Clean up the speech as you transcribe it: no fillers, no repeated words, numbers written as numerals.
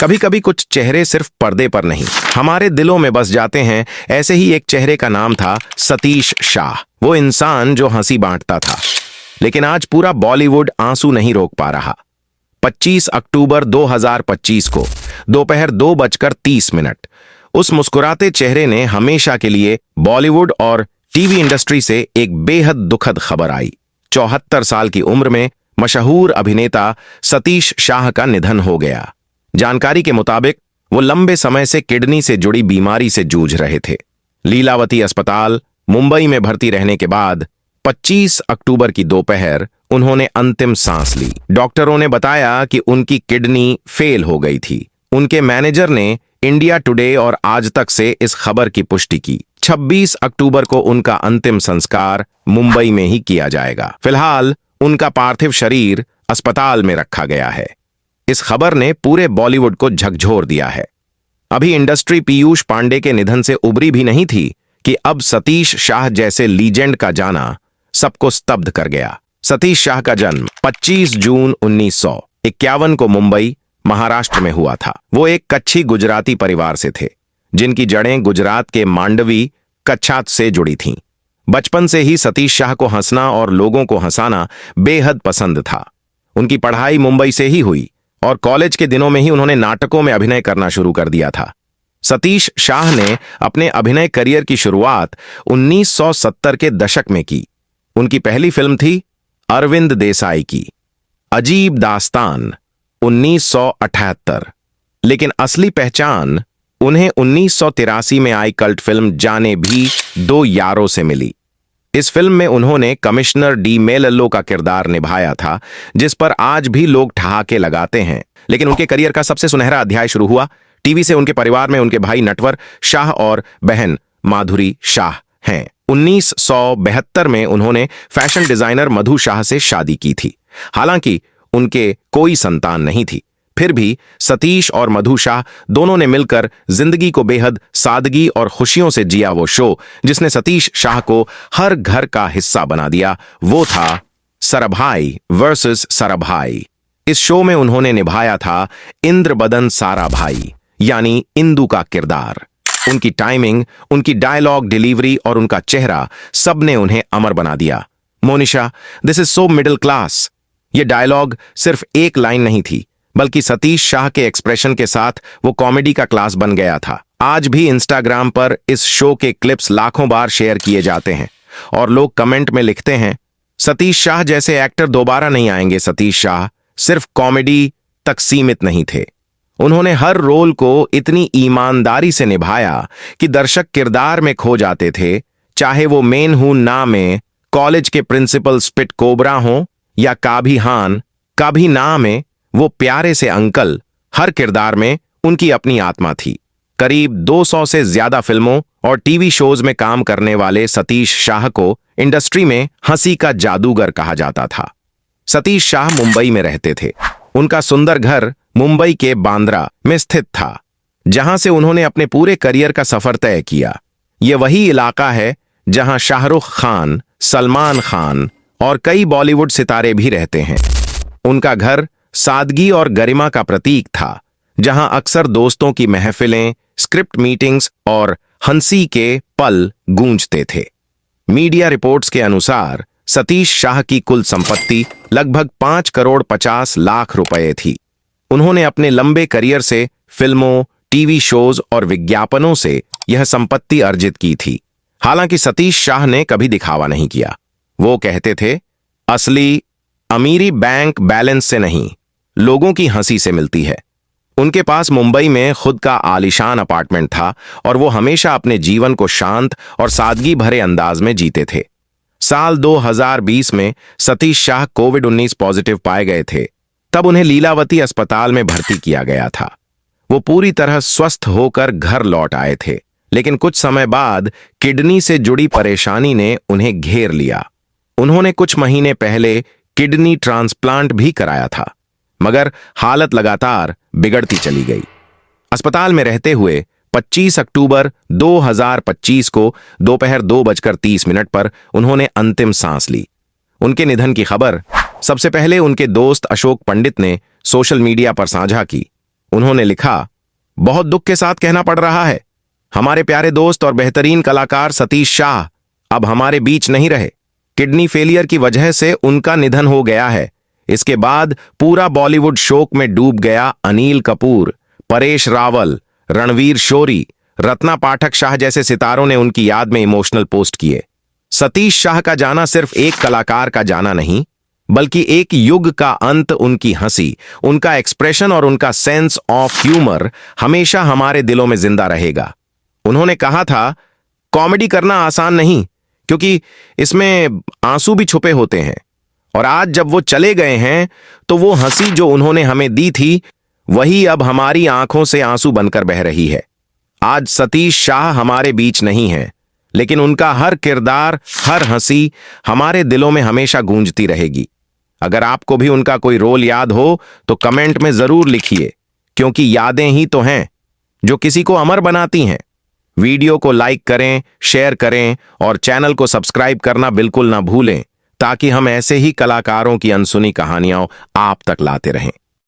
कभी कभी कुछ चेहरे सिर्फ पर्दे पर नहीं, हमारे दिलों में बस जाते हैं। ऐसे ही एक चेहरे का नाम था सतीश शाह, वो इंसान जो हंसी बांटता था। लेकिन आज पूरा बॉलीवुड आंसू नहीं रोक पा रहा। 25 अक्टूबर 2025 को दोपहर 2:30 उस मुस्कुराते चेहरे ने हमेशा के लिए बॉलीवुड और टीवी इंडस्ट्री से एक बेहद दुखद खबर आई। 74 साल की उम्र में मशहूर अभिनेता सतीश शाह का निधन हो गया। जानकारी के मुताबिक वो लंबे समय से किडनी से जुड़ी बीमारी से जूझ रहे थे। लीलावती अस्पताल मुंबई में भर्ती रहने के बाद 25 अक्टूबर की दोपहर उन्होंने अंतिम सांस ली। डॉक्टरों ने बताया कि उनकी किडनी फेल हो गई थी। उनके मैनेजर ने इंडिया टुडे और आज तक से इस खबर की पुष्टि की। 26 अक्टूबर को उनका अंतिम संस्कार मुंबई में ही किया जाएगा। फिलहाल उनका पार्थिव शरीर अस्पताल में रखा गया है। इस खबर ने पूरे बॉलीवुड को झकझोर दिया है। अभी इंडस्ट्री पीयूष पांडे के निधन से उबरी भी नहीं थी कि अब सतीश शाह जैसे लीजेंड का जाना सबको स्तब्ध कर गया। सतीश शाह का जन्म 25 जून 1951 को मुंबई, महाराष्ट्र में हुआ था। वो एक कच्छी गुजराती परिवार से थे, जिनकी जड़ें गुजरात के मांडवी कच्छात से जुड़ी थीं। बचपन से ही सतीश शाह को हंसना और लोगों को हंसाना बेहद पसंद था। उनकी पढ़ाई मुंबई से ही हुई और कॉलेज के दिनों में ही उन्होंने नाटकों में अभिनय करना शुरू कर दिया था। सतीश शाह ने अपने अभिनय करियर की शुरुआत 1970 के दशक में की। उनकी पहली फिल्म थी अरविंद देसाई की अजीब दास्तान 1978, लेकिन असली पहचान उन्हें 1983 में आई कल्ट फिल्म जाने भी दो यारों से मिली। इस फिल्म में उन्होंने कमिश्नर डी मेलल्लो का किरदार निभाया था, जिस पर आज भी लोग ठहाके लगाते हैं। लेकिन उनके करियर का सबसे सुनहरा अध्याय शुरू हुआ टीवी से। उनके परिवार में उनके भाई नटवर शाह और बहन माधुरी शाह हैं। 1972 में उन्होंने फैशन डिजाइनर मधु शाह से शादी की थी। हालांकि उनके कोई संतान नहीं थी, फिर भी सतीश और मधु शाह दोनों ने मिलकर जिंदगी को बेहद सादगी और खुशियों से जिया। वो शो जिसने सतीश शाह को हर घर का हिस्सा बना दिया, वो था साराभाई वर्सेस साराभाई। इस शो में उन्होंने निभाया था इंद्रबदन साराभाई यानी इंदु का किरदार। उनकी टाइमिंग, उनकी डायलॉग डिलीवरी और उनका चेहरा, सबने उन्हें अमर बना दिया। Monisha, this is so middle class. ये डायलॉग सिर्फ एक लाइन नहीं थी, बल्कि सतीश शाह के एक्सप्रेशन के साथ वो कॉमेडी का क्लास बन गया था। आज भी इंस्टाग्राम पर इस शो के क्लिप्स लाखों बार शेयर किए जाते हैं और लोग कमेंट में लिखते हैं, सतीश शाह जैसे एक्टर दोबारा नहीं आएंगे। सतीश शाह सिर्फ कॉमेडी तक सीमित नहीं थे। उन्होंने हर रोल को इतनी ईमानदारी से निभाया कि दर्शक किरदार में खो जाते थे। चाहे वो मेन हूं ना में कॉलेज के प्रिंसिपल स्पिट कोबरा हों या काभी हान काभी ना में वो प्यारे से अंकल, हर किरदार में उनकी अपनी आत्मा थी। करीब 200 से ज्यादा फिल्मों और टीवी शोज में काम करने वाले सतीश शाह को इंडस्ट्री में हंसी का जादूगर कहा जाता था। सतीश शाह मुंबई में रहते थे। उनका सुंदर घर मुंबई के बांद्रा में स्थित था, जहां से उन्होंने अपने पूरे करियर का सफर तय किया। यह वही इलाका है जहां शाहरुख खान, सलमान खान और कई बॉलीवुड सितारे भी रहते हैं। उनका घर सादगी और गरिमा का प्रतीक था, जहां अक्सर दोस्तों की महफिलें, स्क्रिप्ट मीटिंग्स और हंसी के पल गूंजते थे। मीडिया रिपोर्ट्स के अनुसार सतीश शाह की कुल संपत्ति लगभग 5 करोड़ 50 लाख रुपए थी। उन्होंने अपने लंबे करियर से फिल्मों, टीवी शोज और विज्ञापनों से यह संपत्ति अर्जित की थी। हालांकि सतीश शाह ने कभी दिखावा नहीं किया। वो कहते थे, असली अमीरी बैंक बैलेंस से नहीं, लोगों की हंसी से मिलती है। उनके पास मुंबई में खुद का आलीशान अपार्टमेंट था और वो हमेशा अपने जीवन को शांत और सादगी भरे अंदाज में जीते थे। साल 2020 में सतीश शाह कोविड-19 पॉजिटिव पाए गए थे। तब उन्हें लीलावती अस्पताल में भर्ती किया गया था। वो पूरी तरह स्वस्थ होकर घर लौट आए थे, लेकिन कुछ समय बाद किडनी से जुड़ी परेशानी ने उन्हें घेर लिया। उन्होंने कुछ महीने पहले किडनी ट्रांसप्लांट भी कराया था, मगर हालत लगातार बिगड़ती चली गई। अस्पताल में रहते हुए 25 अक्टूबर 2025 को दोपहर 2:30 पर उन्होंने अंतिम सांस ली। उनके निधन की खबर सबसे पहले उनके दोस्त अशोक पंडित ने सोशल मीडिया पर साझा की। उन्होंने लिखा, बहुत दुख के साथ कहना पड़ रहा है, हमारे प्यारे दोस्त और बेहतरीन कलाकार सतीश शाह अब हमारे बीच नहीं रहे। किडनी फेलियर की वजह से उनका निधन हो गया है। इसके बाद पूरा बॉलीवुड शोक में डूब गया। अनिल कपूर, परेश रावल, रणवीर शोरी, रत्ना पाठक शाह जैसे सितारों ने उनकी याद में इमोशनल पोस्ट किए। सतीश शाह का जाना सिर्फ एक कलाकार का जाना नहीं, बल्कि एक युग का अंत। उनकी हंसी, उनका एक्सप्रेशन और उनका सेंस ऑफ ह्यूमर हमेशा हमारे दिलों में जिंदा रहेगा। उन्होंने कहा था, कॉमेडी करना आसान नहीं, क्योंकि इसमें आंसू भी छुपे होते हैं। और आज जब वो चले गए हैं, तो वो हंसी जो उन्होंने हमें दी थी, वही अब हमारी आंखों से आंसू बनकर बह रही है। आज सतीश शाह हमारे बीच नहीं है, लेकिन उनका हर किरदार, हर हंसी हमारे दिलों में हमेशा गूंजती रहेगी। अगर आपको भी उनका कोई रोल याद हो तो कमेंट में जरूर लिखिए, क्योंकि यादें ही तो हैं जो किसी को अमर बनाती हैं। वीडियो को लाइक करें, शेयर करें और चैनल को सब्सक्राइब करना बिल्कुल ना भूलें, ताकि हम ऐसे ही कलाकारों की अनसुनी कहानियां आप तक लाते रहें।